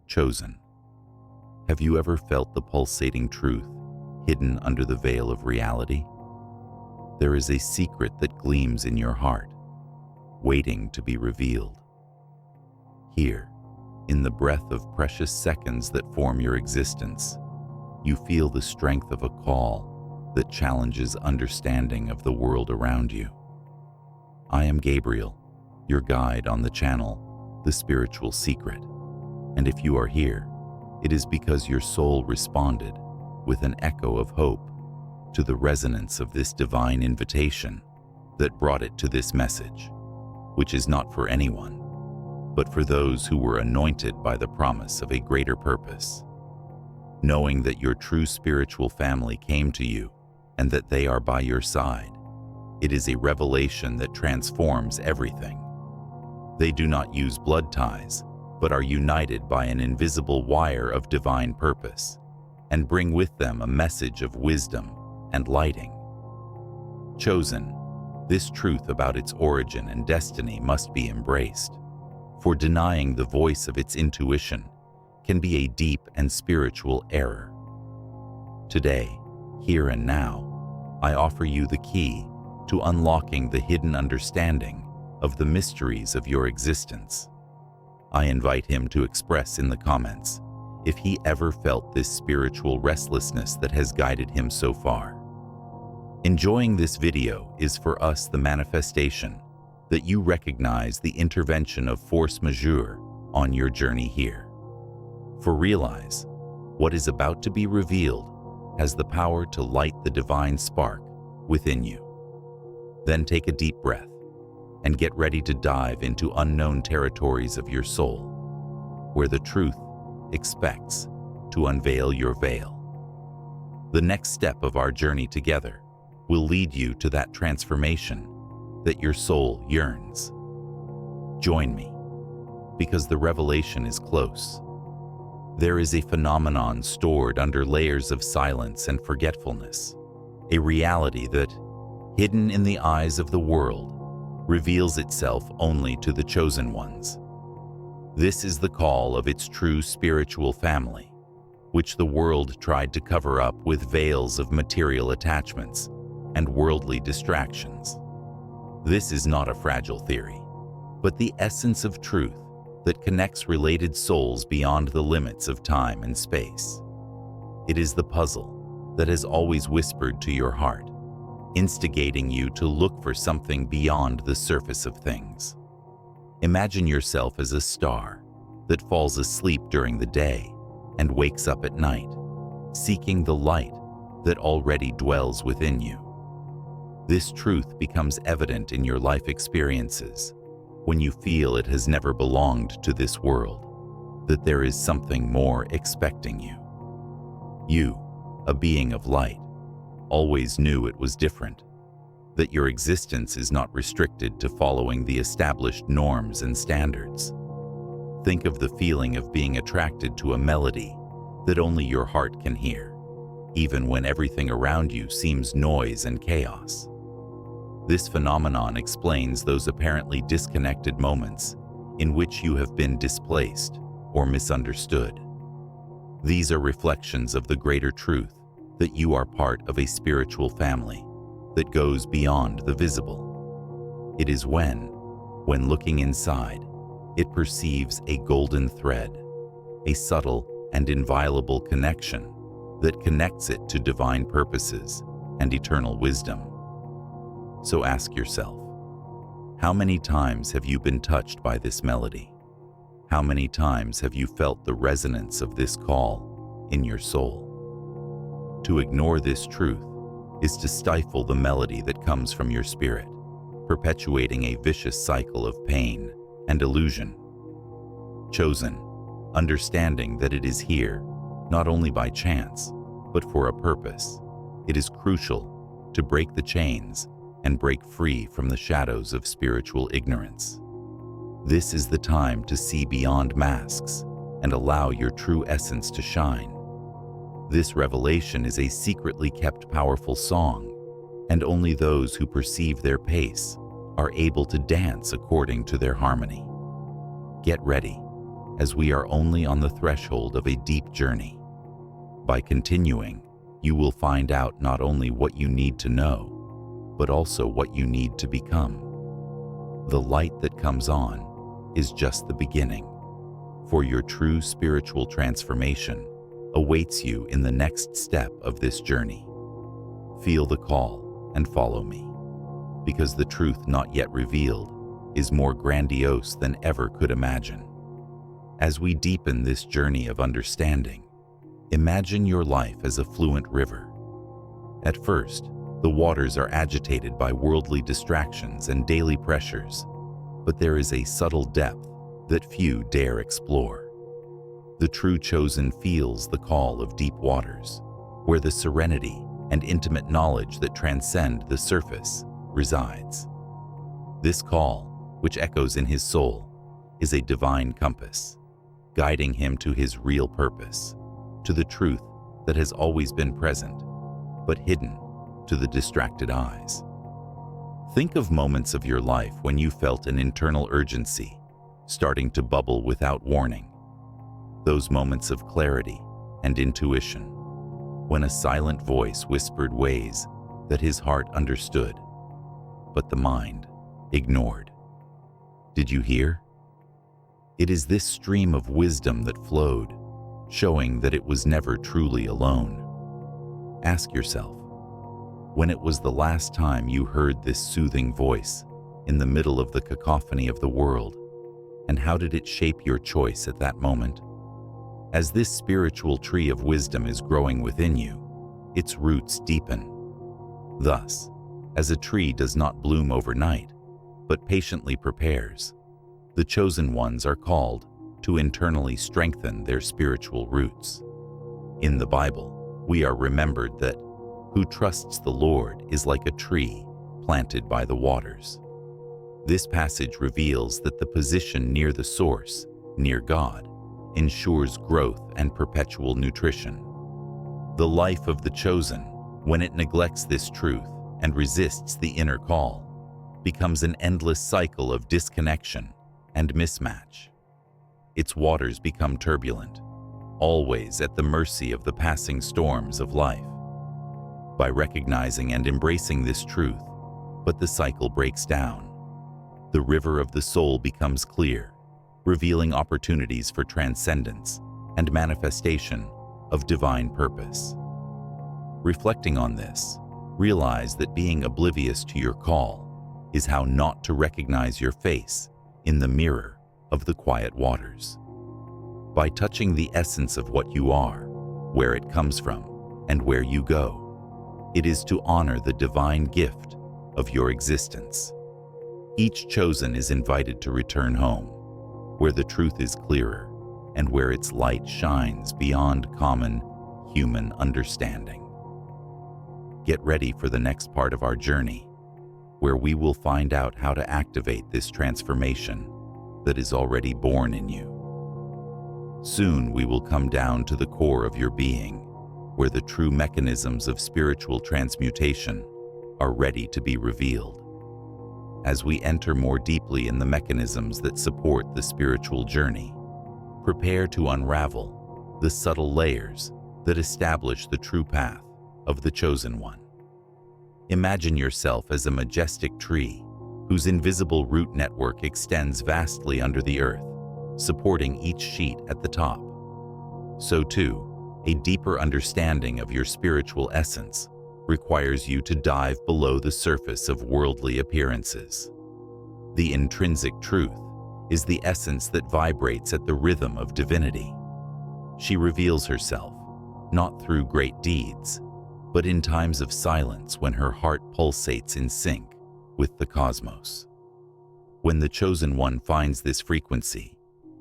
Chosen. Have you ever felt the pulsating truth hidden under the veil of reality? There is a secret that gleams in your heart, waiting to be revealed. Here, in the breath of precious seconds that form your existence, you feel the strength of a call that challenges understanding of the world around you. I am Gabriel, your guide on the channel, The Spiritual Secret. And if you are here, it is because your soul responded with an echo of hope to the resonance of this divine invitation that brought it to this message, which is not for anyone, but for those who were anointed by the promise of a greater purpose. Knowing that your true spiritual family came to you and that they are by your side, it is a revelation that transforms everything. They do not use blood ties, but are united by an invisible wire of divine purpose, and bring with them a message of wisdom and lighting. Chosen, this truth about its origin and destiny must be embraced, for denying the voice of its intuition can be a deep and spiritual error. Today, here and now, I offer you the key to unlocking the hidden understanding of the mysteries of your existence. I invite him to express in the comments if he ever felt this spiritual restlessness that has guided him so far. Enjoying this video is for us the manifestation that you recognize the intervention of force majeure on your journey here. For realize, what is about to be revealed has the power to light the divine spark within you. Then take a deep breath and get ready to dive into unknown territories of your soul, where the truth expects to unveil your veil. The next step of our journey together will lead you to that transformation that your soul yearns. Join me, because the revelation is close. There is a phenomenon stored under layers of silence and forgetfulness, a reality that, hidden in the eyes of the world, reveals itself only to the chosen ones. This is the call of its true spiritual family, which the world tried to cover up with veils of material attachments and worldly distractions. This is not a fragile theory, but the essence of truth that connects related souls beyond the limits of time and space. It is the puzzle that has always whispered to your heart, instigating you to look for something beyond the surface of things. Imagine yourself as a star that falls asleep during the day and wakes up at night, seeking the light that already dwells within you. This truth becomes evident in your life experiences when you feel it has never belonged to this world, that there is something more expecting you. You, a being of light, always knew it was different, that your existence is not restricted to following the established norms and standards. Think of the feeling of being attracted to a melody that only your heart can hear, even when everything around you seems noise and chaos. This phenomenon explains those apparently disconnected moments in which you have been displaced or misunderstood. These are reflections of the greater truth that you are part of a spiritual family that goes beyond the visible. It is when looking inside, it perceives a golden thread, a subtle and inviolable connection that connects it to divine purposes and eternal wisdom. So ask yourself, how many times have you been touched by this melody? How many times have you felt the resonance of this call in your soul? To ignore this truth is to stifle the melody that comes from your spirit, perpetuating a vicious cycle of pain and illusion. Chosen, understanding that it is here, not only by chance, but for a purpose, it is crucial to break the chains and break free from the shadows of spiritual ignorance. This is the time to see beyond masks and allow your true essence to shine. This revelation is a secretly kept powerful song, and only those who perceive their pace are able to dance according to their harmony. Get ready as we are only on the threshold of a deep journey. By continuing, you will find out not only what you need to know, but also what you need to become. The light that comes on is just the beginning, for your true spiritual transformation awaits you in the next step of this journey. Feel the call and follow me, because the truth not yet revealed is more grandiose than ever could imagine. As we deepen this journey of understanding, imagine your life as a fluent river. At first, the waters are agitated by worldly distractions and daily pressures, but there is a subtle depth that few dare explore. The true chosen feels the call of deep waters, where the serenity and intimate knowledge that transcend the surface resides. This call, which echoes in his soul, is a divine compass, guiding him to his real purpose, to the truth that has always been present, but hidden to the distracted eyes. Think of moments of your life when you felt an internal urgency starting to bubble without warning. Those moments of clarity and intuition, when a silent voice whispered ways that his heart understood, but the mind ignored. Did you hear? It is this stream of wisdom that flowed, showing that it was never truly alone. Ask yourself, when it was the last time you heard this soothing voice in the middle of the cacophony of the world, and how did it shape your choice at that moment? As this spiritual tree of wisdom is growing within you, its roots deepen. Thus, as a tree does not bloom overnight, but patiently prepares, the chosen ones are called to internally strengthen their spiritual roots. In the Bible, we are remembered that who trusts the Lord is like a tree planted by the waters. This passage reveals that the position near the source, near God, ensures growth and perpetual nutrition. The life of the chosen, when it neglects this truth and resists the inner call, becomes an endless cycle of disconnection and mismatch. Its waters become turbulent, always at the mercy of the passing storms of life. By recognizing and embracing this truth, but the cycle breaks down. The river of the soul becomes clear, revealing opportunities for transcendence and manifestation of divine purpose. Reflecting on this, realize that being oblivious to your call is how not to recognize your face in the mirror of the quiet waters. By touching the essence of what you are, where it comes from, and where you go, it is to honor the divine gift of your existence. Each chosen is invited to return home, where the truth is clearer and where its light shines beyond common human understanding. Get ready for the next part of our journey, where we will find out how to activate this transformation that is already born in you. Soon we will come down to the core of your being, where the true mechanisms of spiritual transmutation are ready to be revealed. As we enter more deeply in the mechanisms that support the spiritual journey, prepare to unravel the subtle layers that establish the true path of the chosen one. Imagine yourself as a majestic tree whose invisible root network extends vastly under the earth, supporting each sheet at the top. So too, a deeper understanding of your spiritual essence requires you to dive below the surface of worldly appearances. The intrinsic truth is the essence that vibrates at the rhythm of divinity. She reveals herself, not through great deeds, but in times of silence when her heart pulsates in sync with the cosmos. When the chosen one finds this frequency,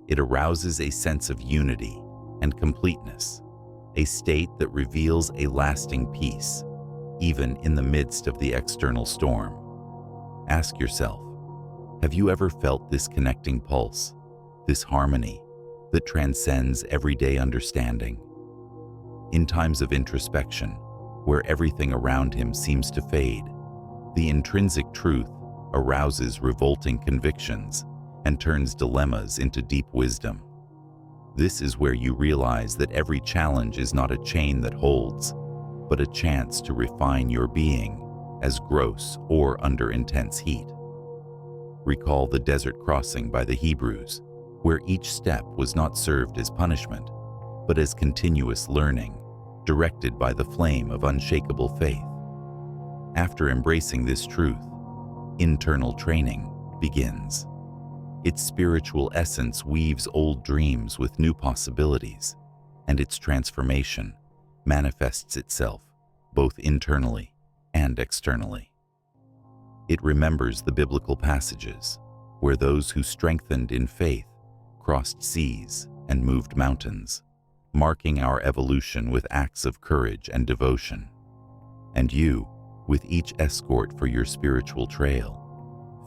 it arouses a sense of unity and completeness, a state that reveals a lasting peace, even in the midst of the external storm. Ask yourself, have you ever felt this connecting pulse, this harmony that transcends everyday understanding? In times of introspection, where everything around him seems to fade, the intrinsic truth arouses revolting convictions and turns dilemmas into deep wisdom. This is where you realize that every challenge is not a chain that holds, but a chance to refine your being as gross or under intense heat. Recall the desert crossing by the Hebrews, where each step was not served as punishment, but as continuous learning, directed by the flame of unshakable faith. After embracing this truth, internal training begins. Its spiritual essence weaves old dreams with new possibilities, and its transformation manifests itself both internally and externally. It remembers the biblical passages where those who strengthened in faith crossed seas and moved mountains, marking our evolution with acts of courage and devotion. And you, with each escort for your spiritual trail,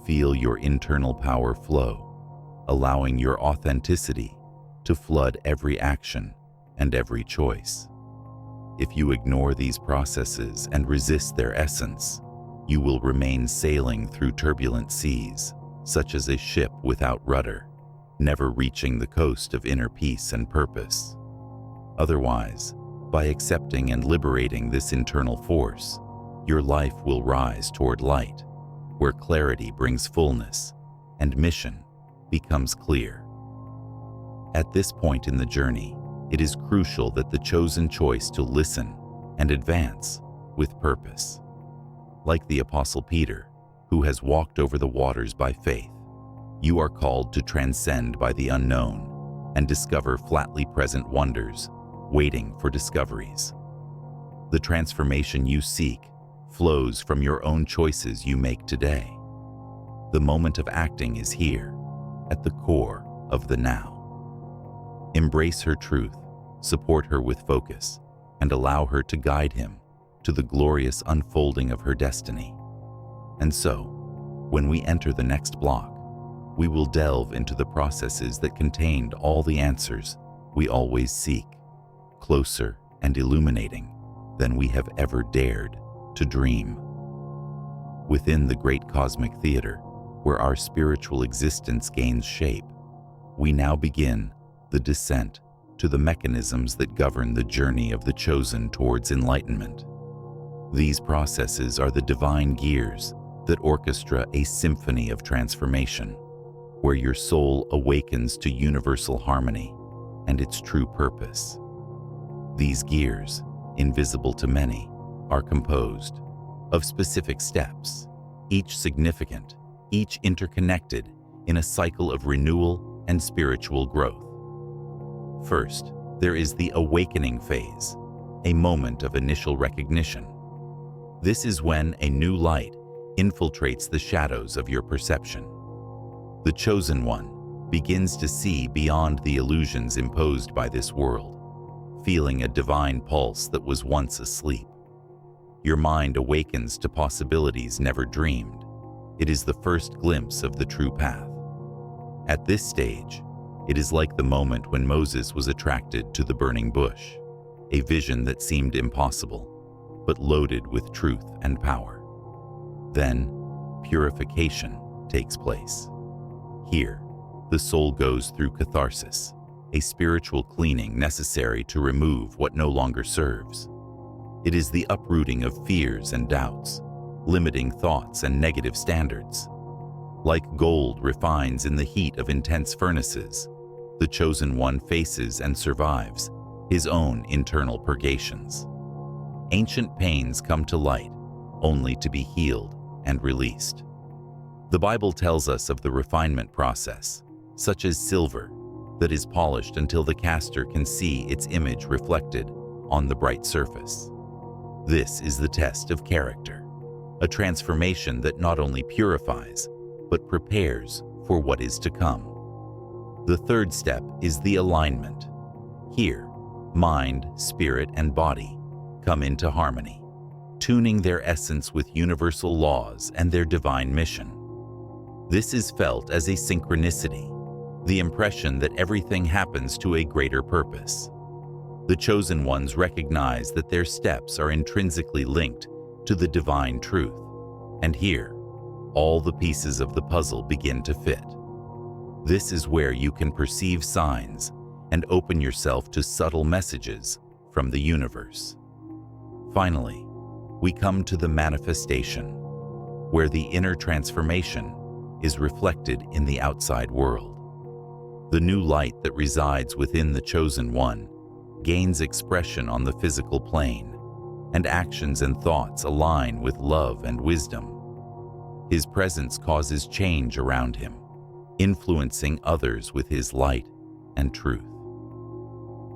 feel your internal power flow, allowing your authenticity to flood every action and every choice. If you ignore these processes and resist their essence, you will remain sailing through turbulent seas, such as a ship without rudder, never reaching the coast of inner peace and purpose. Otherwise, by accepting and liberating this internal force, your life will rise toward light, where clarity brings fullness and mission becomes clear. At this point in the journey, it is crucial that the chosen choice to listen and advance with purpose. Like the Apostle Peter, who has walked over the waters by faith, you are called to transcend by the unknown and discover flatly present wonders waiting for discoveries. The transformation you seek flows from your own choices you make today. The moment of acting is here, at the core of the now. Embrace her truth, support her with focus, and allow her to guide him to the glorious unfolding of her destiny. And so, when we enter the next block, we will delve into the processes that contained all the answers we always seek, closer and illuminating than we have ever dared to dream. Within the great cosmic theater, where our spiritual existence gains shape, we now begin the descent to the mechanisms that govern the journey of the chosen towards enlightenment. These processes are the divine gears that orchestra a symphony of transformation, where your soul awakens to universal harmony and its true purpose. These gears, invisible to many, are composed of specific steps, each significant, each interconnected in a cycle of renewal and spiritual growth. First, there is the awakening phase, a moment of initial recognition. This is when a new light infiltrates the shadows of your perception. The chosen one begins to see beyond the illusions imposed by this world, feeling a divine pulse that was once asleep. Your mind awakens to possibilities never dreamed. It is the first glimpse of the true path. At this stage, it is like the moment when Moses was attracted to the burning bush, a vision that seemed impossible, but loaded with truth and power. Then, purification takes place. Here, the soul goes through catharsis, a spiritual cleaning necessary to remove what no longer serves. It is the uprooting of fears and doubts, limiting thoughts and negative standards. Like gold refines in the heat of intense furnaces, the chosen one faces and survives his own internal purgations. Ancient pains come to light, only to be healed and released. The Bible tells us of the refinement process, such as silver, that is polished until the caster can see its image reflected on the bright surface. This is the test of character, a transformation that not only purifies, but prepares for what is to come. The third step is the alignment. Here, mind, spirit, and body come into harmony, tuning their essence with universal laws and their divine mission. This is felt as a synchronicity, the impression that everything happens to a greater purpose. The chosen ones recognize that their steps are intrinsically linked to the divine truth, and here, all the pieces of the puzzle begin to fit. This is where you can perceive signs and open yourself to subtle messages from the universe. Finally, we come to the manifestation, where the inner transformation is reflected in the outside world. The new light that resides within the chosen one gains expression on the physical plane, and actions and thoughts align with love and wisdom. His presence causes change around him, influencing others with his light and truth.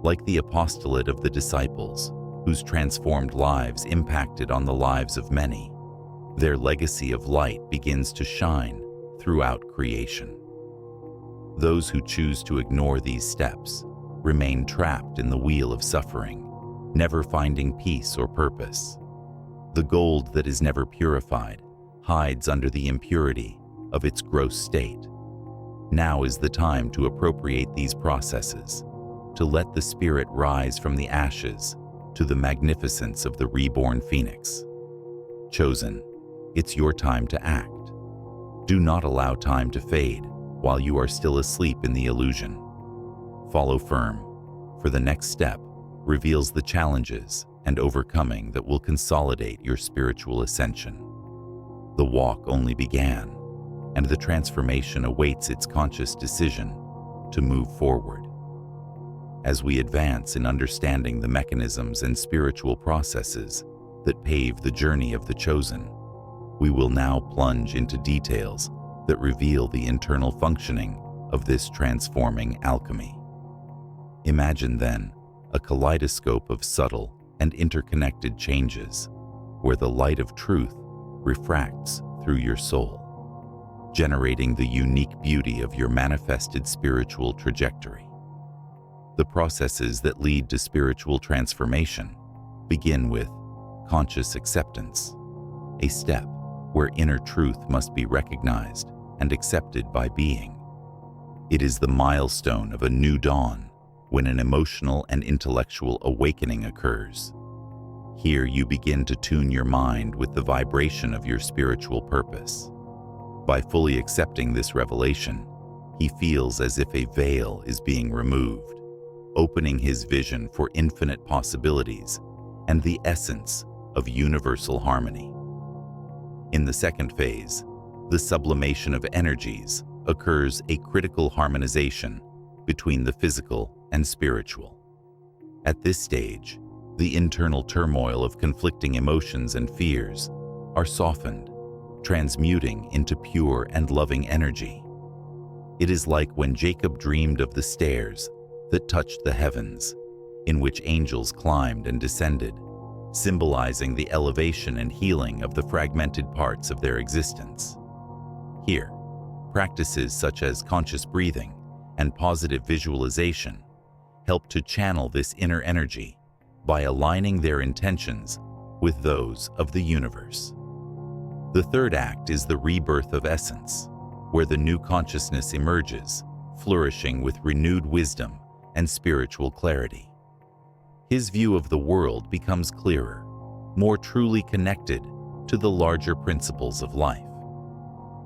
Like the apostolate of the disciples, whose transformed lives impacted on the lives of many, their legacy of light begins to shine throughout creation. Those who choose to ignore these steps remain trapped in the wheel of suffering, never finding peace or purpose. The gold that is never purified hides under the impurity of its gross state. Now is the time to appropriate these processes, to let the spirit rise from the ashes to the magnificence of the reborn phoenix. Chosen, it's your time to act. Do not allow time to fade while you are still asleep in the illusion. Follow firm, for the next step reveals the challenges and overcoming that will consolidate your spiritual ascension. The walk only began, and the transformation awaits its conscious decision to move forward. As we advance in understanding the mechanisms and spiritual processes that pave the journey of the chosen, we will now plunge into details that reveal the internal functioning of this transforming alchemy. Imagine then a kaleidoscope of subtle and interconnected changes, where the light of truth refracts through your soul, generating the unique beauty of your manifested spiritual trajectory. The processes that lead to spiritual transformation begin with conscious acceptance, a step where inner truth must be recognized and accepted by being. It is the milestone of a new dawn when an emotional and intellectual awakening occurs. Here you begin to tune your mind with the vibration of your spiritual purpose. By fully accepting this revelation, he feels as if a veil is being removed, opening his vision for infinite possibilities and the essence of universal harmony. In the second phase, the sublimation of energies, occurs a critical harmonization between the physical and spiritual. At this stage, the internal turmoil of conflicting emotions and fears are softened, transmuting into pure and loving energy. It is like when Jacob dreamed of the stairs that touched the heavens, in which angels climbed and descended, symbolizing the elevation and healing of the fragmented parts of their existence. Here, practices such as conscious breathing and positive visualization help to channel this inner energy by aligning their intentions with those of the universe. The third act is the rebirth of essence, where the new consciousness emerges, flourishing with renewed wisdom and spiritual clarity. His view of the world becomes clearer, more truly connected to the larger principles of life.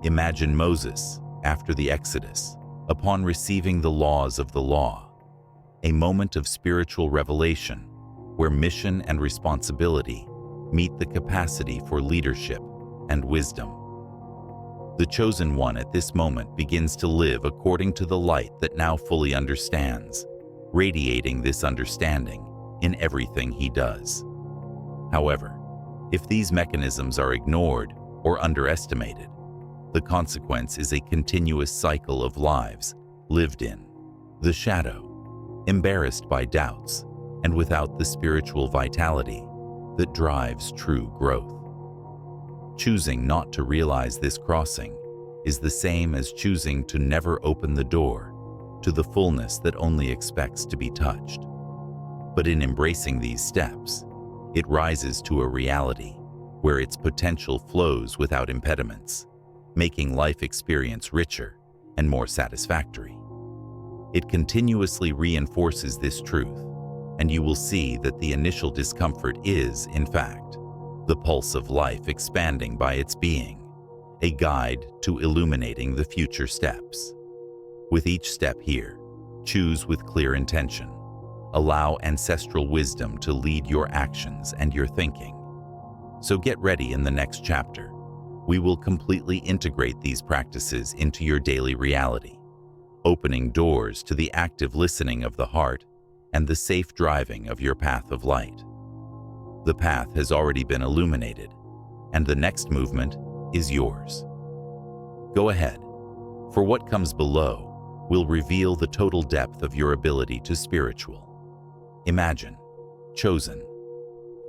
Imagine Moses, after the Exodus, upon receiving the laws of the law, a moment of spiritual revelation where mission and responsibility meet the capacity for leadership and wisdom. The chosen one at this moment begins to live according to the light that now fully understands, radiating this understanding in everything he does. However, if these mechanisms are ignored or underestimated, the consequence is a continuous cycle of lives lived in the shadow, embarrassed by doubts, and without the spiritual vitality that drives true growth. Choosing not to realize this crossing is the same as choosing to never open the door to the fullness that only expects to be touched. But in embracing these steps, it rises to a reality where its potential flows without impediments, making life experience richer and more satisfactory. It continuously reinforces this truth, and you will see that the initial discomfort is, in fact, the pulse of life expanding by its being, a guide to illuminating the future steps. With each step here, Choose with clear intention. Allow ancestral wisdom to lead your actions and your thinking. So get ready in the next chapter. We will completely integrate these practices into your daily reality, opening doors to the active listening of the heart and the safe driving of your path of light. The path has already been illuminated, and the next movement is yours. Go ahead, for what comes below will reveal the total depth of your ability to spiritual. Imagine, chosen,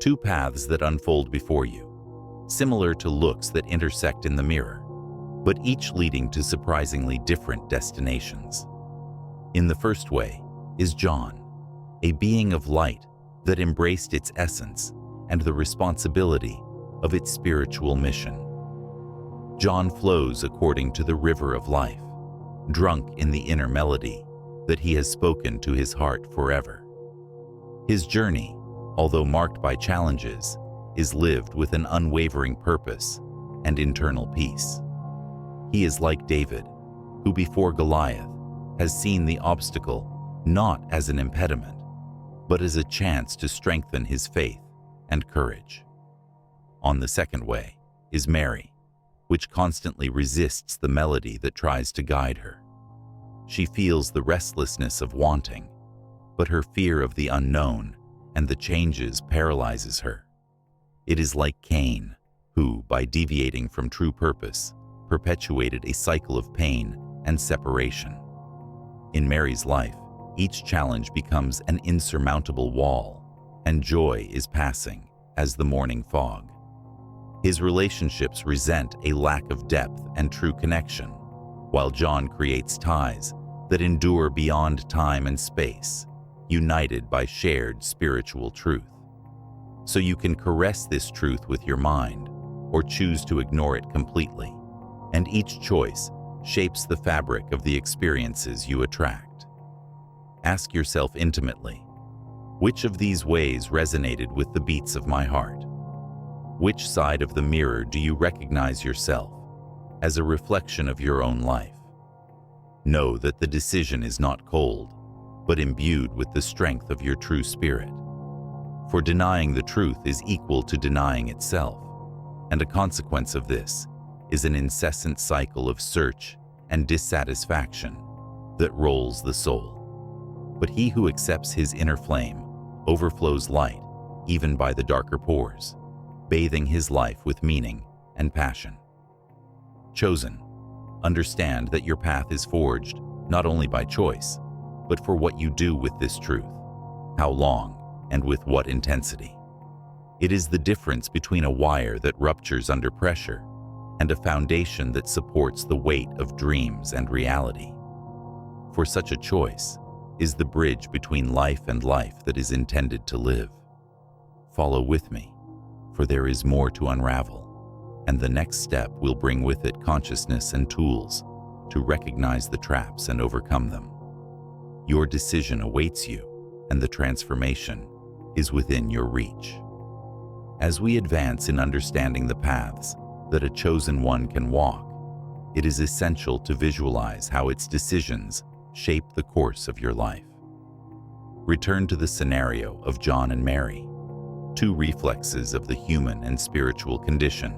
two paths that unfold before you, similar to looks that intersect in the mirror, but each leading to surprisingly different destinations. In the first way is John, a being of light that embraced its essence and the responsibility of its spiritual mission. John flows according to the river of life, drunk in the inner melody that he has spoken to his heart forever. His journey, although marked by challenges, is lived with an unwavering purpose and internal peace. He is like David, who before Goliath has seen the obstacle not as an impediment, but as a chance to strengthen his faith and courage. On the second way is Mary, which constantly resists the melody that tries to guide her. She feels the restlessness of wanting, but her fear of the unknown and the changes paralyzes her. It is like Cain, who, by deviating from true purpose, perpetuated a cycle of pain and separation. In Mary's life, each challenge becomes an insurmountable wall, and joy is passing as the morning fog. His relationships resent a lack of depth and true connection, while John creates ties that endure beyond time and space, united by shared spiritual truth. So you can caress this truth with your mind, or choose to ignore it completely, and each choice shapes the fabric of the experiences you attract. Ask yourself intimately, which of these ways resonated with the beats of my heart? Which side of the mirror do you recognize yourself as a reflection of your own life? Know that the decision is not cold, but imbued with the strength of your true spirit. For denying the truth is equal to denying itself, and a consequence of this is an incessant cycle of search and dissatisfaction that rolls the soul. But he who accepts his inner flame overflows light even by the darker pores, bathing his life with meaning and passion. Chosen, understand that your path is forged not only by choice, but for what you do with this truth, how long and with what intensity. It is the difference between a wire that ruptures under pressure and a foundation that supports the weight of dreams and reality. For such a choice is the bridge between life and life that is intended to live. Follow with me, for there is more to unravel, and the next step will bring with it consciousness and tools to recognize the traps and overcome them. Your decision awaits you, and the transformation is within your reach. As we advance in understanding the paths that a chosen one can walk, it is essential to visualize how its decisions shape the course of your life. Return to the scenario of John and Mary, two reflexes of the human and spiritual condition,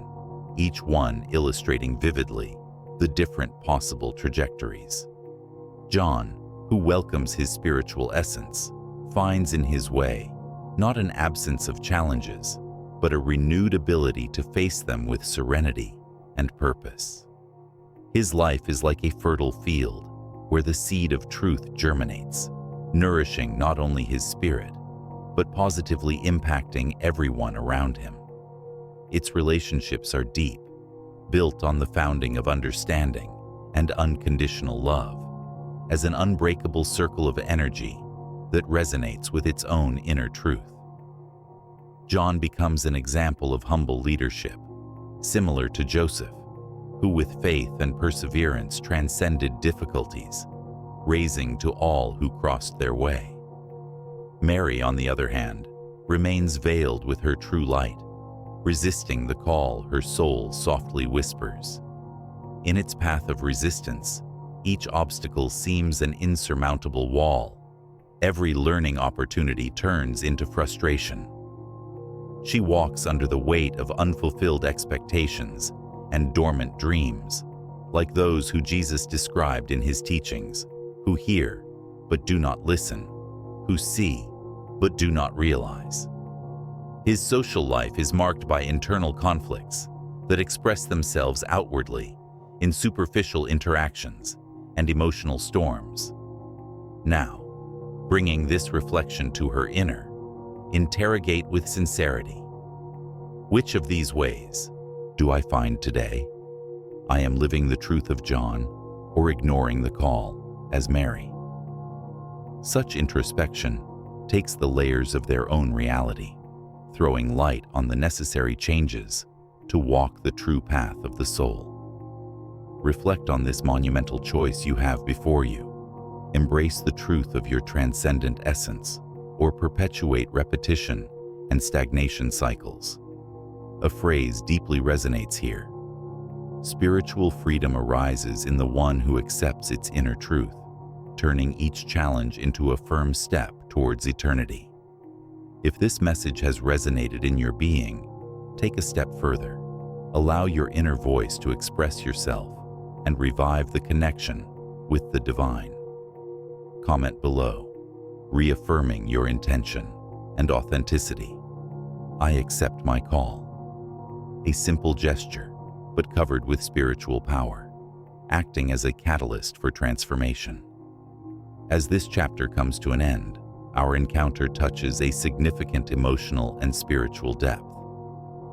each one illustrating vividly the different possible trajectories. John, who welcomes his spiritual essence, finds in his way not an absence of challenges, but a renewed ability to face them with serenity and purpose. His life is like a fertile field where the seed of truth germinates, nourishing not only his spirit, but positively impacting everyone around him. Its relationships are deep, built on the founding of understanding and unconditional love, as an unbreakable circle of energy that resonates with its own inner truth. John becomes an example of humble leadership, similar to Joseph, who with faith and perseverance transcended difficulties, raising to all who crossed their way. Mary, on the other hand, remains veiled with her true light, resisting the call her soul softly whispers. In its path of resistance, Each obstacle seems an insurmountable wall. Every learning opportunity turns into frustration. She walks under the weight of unfulfilled expectations and dormant dreams, like those who Jesus described in his teachings, who hear but do not listen, who see but do not realize. His social life is marked by internal conflicts that express themselves outwardly in superficial interactions and emotional storms. Now, bringing this reflection to her inner, interrogate with sincerity. Which of these ways do I find today? I am living the truth of John or ignoring the call as Mary. Such introspection takes the layers of their own reality, throwing light on the necessary changes to walk the true path of the soul. Reflect on this monumental choice you have before you. Embrace the truth of your transcendent essence, or perpetuate repetition and stagnation cycles. A phrase deeply resonates here. Spiritual freedom arises in the one who accepts its inner truth, turning each challenge into a firm step towards eternity. If this message has resonated in your being, take a step further. Allow your inner voice to express yourself and revive the connection with the divine. Comment below, reaffirming your intention and authenticity. I accept my call. A simple gesture, but covered with spiritual power, acting as a catalyst for transformation. As this chapter comes to an end, our encounter touches a significant emotional and spiritual depth.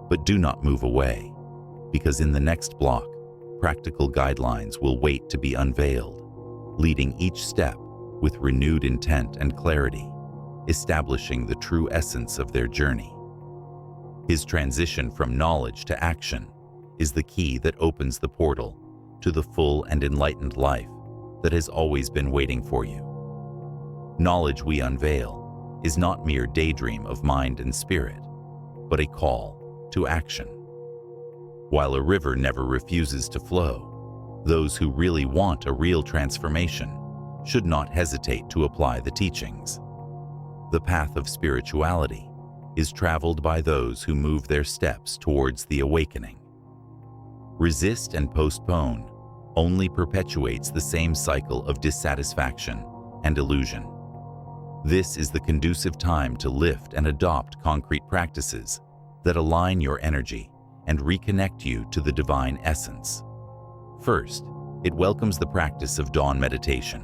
But do not move away, because in the next block, practical guidelines will wait to be unveiled, leading each step with renewed intent and clarity, establishing the true essence of their journey. His transition from knowledge to action is the key that opens the portal to the full and enlightened life that has always been waiting for you. Knowledge we unveil is not mere daydream of mind and spirit, but a call to action. While a river never refuses to flow, those who really want a real transformation should not hesitate to apply the teachings. The path of spirituality is traveled by those who move their steps towards the awakening. Resist and postpone only perpetuates the same cycle of dissatisfaction and illusion. This is the conducive time to lift and adopt concrete practices that align your energy and reconnect you to the divine essence. First, it welcomes the practice of dawn meditation.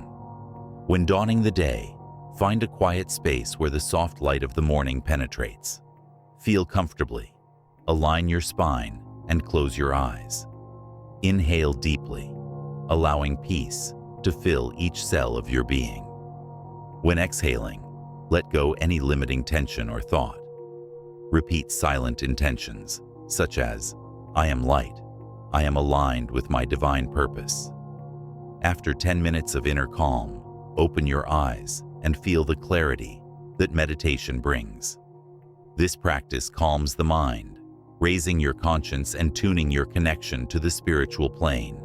When dawning the day, find a quiet space where the soft light of the morning penetrates. Feel comfortably, align your spine, and close your eyes. Inhale deeply, allowing peace to fill each cell of your being. When exhaling, let go any limiting tension or thought. Repeat silent intentions, such as, I am light, I am aligned with my divine purpose. After 10 minutes of inner calm, open your eyes and feel the clarity that meditation brings. This practice calms the mind, raising your conscience and tuning your connection to the spiritual plane.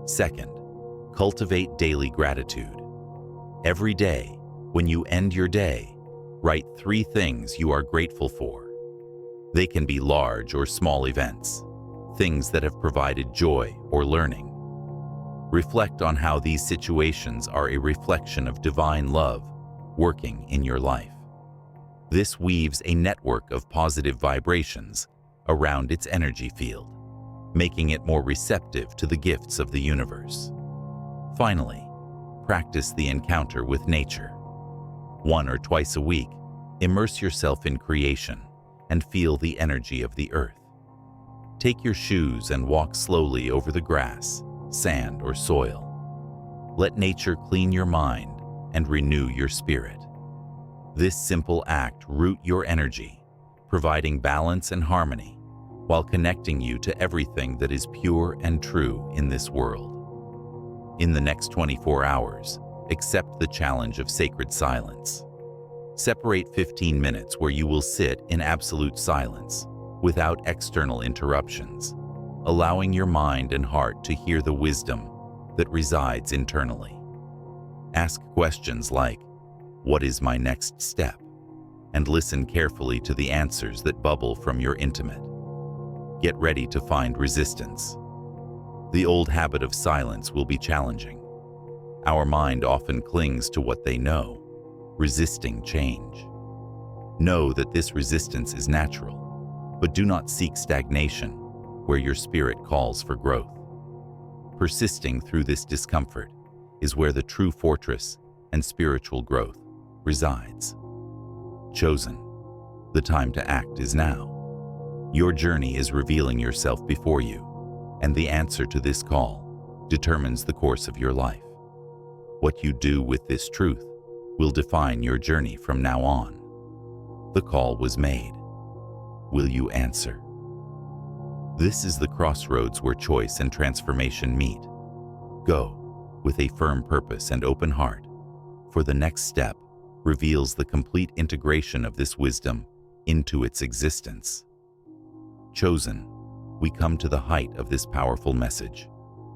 Second, cultivate daily gratitude. Every day, when you end your day, write 3 things you are grateful for. They can be large or small events, things that have provided joy or learning. Reflect on how these situations are a reflection of divine love working in your life. This weaves a network of positive vibrations around its energy field, making it more receptive to the gifts of the universe. Finally, practice the encounter with nature. 1 or twice a week, immerse yourself in creation and feel the energy of the earth. Take your shoes and walk slowly over the grass, sand, or soil. Let nature clean your mind and renew your spirit. This simple act roots your energy, providing balance and harmony, while connecting you to everything that is pure and true in this world. In the next 24 hours, accept the challenge of sacred silence. Separate 15 minutes where you will sit in absolute silence, without external interruptions, allowing your mind and heart to hear the wisdom that resides internally. Ask questions like, "What is my next step?" and listen carefully to the answers that bubble from your intimate. Get ready to find resistance. The old habit of silence will be challenging. Our mind often clings to what they know, resisting change. Know that this resistance is natural, but do not seek stagnation where your spirit calls for growth. Persisting through this discomfort is where the true fortress and spiritual growth resides. Chosen, the time to act is now. Your journey is revealing yourself before you, and the answer to this call determines the course of your life. What you do with this truth will define your journey from now on. The call was made. Will you answer? This is the crossroads where choice and transformation meet. Go with a firm purpose and open heart, for the next step reveals the complete integration of this wisdom into its existence. Chosen, we come to the height of this powerful message,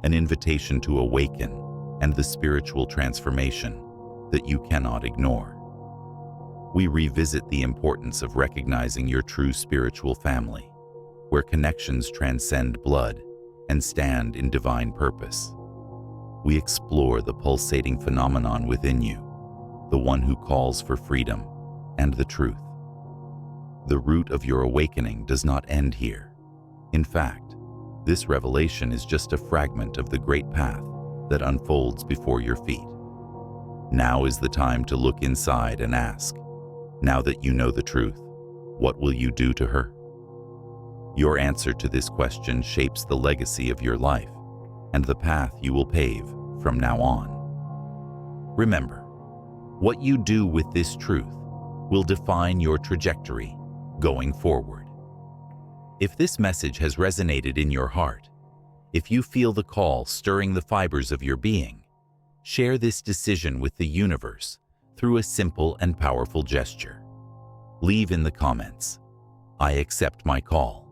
an invitation to awaken and the spiritual transformation that you cannot ignore. We revisit the importance of recognizing your true spiritual family, where connections transcend blood and stand in divine purpose. We explore the pulsating phenomenon within you, the one who calls for freedom and the truth. The root of your awakening does not end here. In fact, this revelation is just a fragment of the great path that unfolds before your feet. Now is the time to look inside and ask, now that you know the truth, what will you do to her? Your answer to this question shapes the legacy of your life and the path you will pave from now on. Remember, what you do with this truth will define your trajectory going forward. If this message has resonated in your heart, if you feel the call stirring the fibers of your being, share this decision with the universe through a simple and powerful gesture. Leave in the comments, "I accept my call."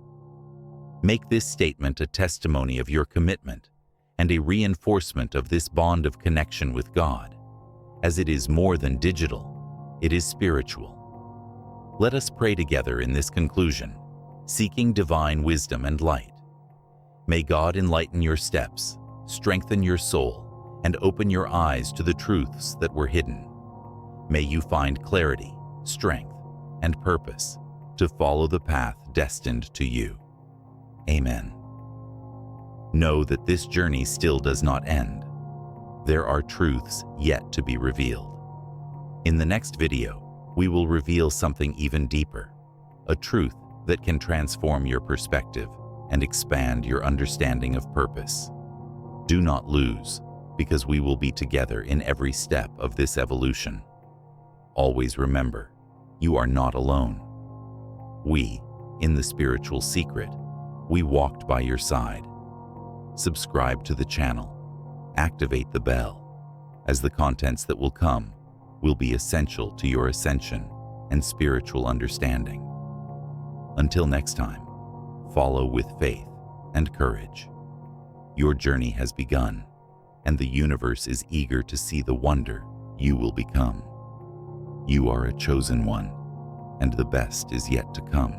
Make this statement a testimony of your commitment and a reinforcement of this bond of connection with God, as it is more than digital, it is spiritual. Let us pray together in this conclusion, seeking divine wisdom and light. May God enlighten your steps, strengthen your soul, and open your eyes to the truths that were hidden. May you find clarity, strength, and purpose to follow the path destined to you. Amen. Know that this journey still does not end. There are truths yet to be revealed. In the next video, we will reveal something even deeper, a truth that can transform your perspective and expand your understanding of purpose. Do not lose, because we will be together in every step of this evolution. Always remember, you are not alone. We, in the spiritual secret, we walked by your side. Subscribe to the channel, activate the bell, as the contents that will come will be essential to your ascension and spiritual understanding. Until next time, follow with faith and courage. Your journey has begun, and the universe is eager to see the wonder you will become. You are a chosen one, and the best is yet to come.